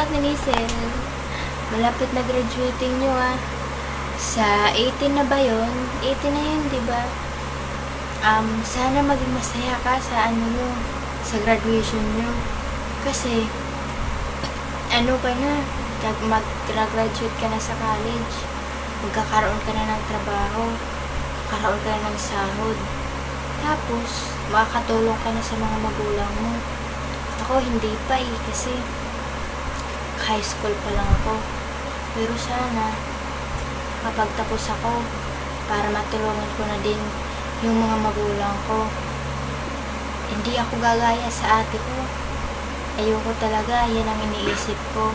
Ate Nisel. Malapit na graduating nyo Sa 18 na ba yun? 18 na yun, diba? Sana maging masaya ka sa sa graduation nyo. Kasi, ka na, mag-graduate ka na sa college. Magkakaroon ka na ng trabaho. Magkakaroon ka na ng sahod. Tapos, makakatulong ka na sa mga magulang mo. Ako, hindi pa kasi high school pa lang ako. Pero sana, kapag tapos ako, para matulungan ko na din yung mga magulang ko. Hindi ako gagaya sa ate ko. Ayoko talaga, yan ang iniisip ko.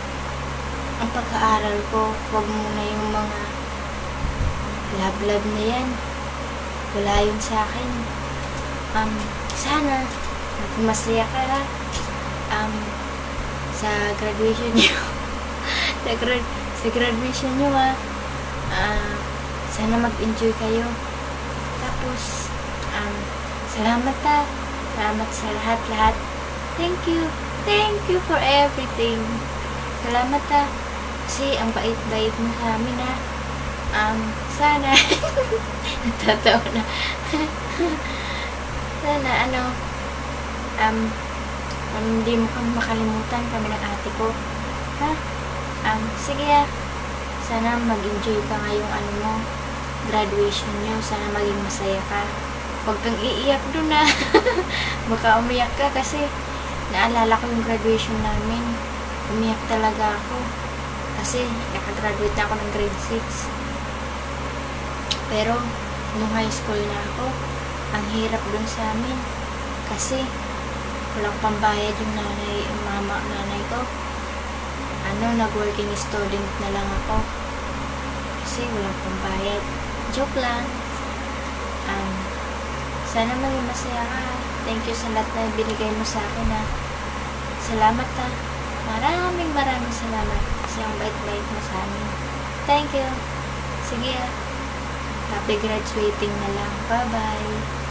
Ang pag-aaral ko, wag muna yung mga love-love na yan. Wala yun sa akin. Sana, masaya ka sa graduation nyo. sa graduation nyo sana mag-enjoy kayo. Tapos salamat salamat sa lahat. Thank you for everything. Salamat kasi ang bait-bait mo sa amin sana natatawa na sana hindi mo kami makalimutan, kami ng ate ko. Sige sana mag-enjoy ka ngayong graduation nyo. Sana maging masaya ka. Huwag kang iiyak dun baka umiyak ka kasi naalala ko yung graduation namin. Umiyak talaga ako. Kasi nakagraduate na ako ng grade 6. Pero, nung high school na ako, ang hirap dun sa amin. Kasi, walang pambayad yung nanay ko. Nag-working student na lang ako. Kasi walang pambayad. Joke lang. Sana maging masaya ka. Thank you sa lahat na binigay mo sa akin Salamat Maraming salamat. Kasi ang bait-bait mo sa amin. Thank you. Sige happy graduating na lang. Bye-bye.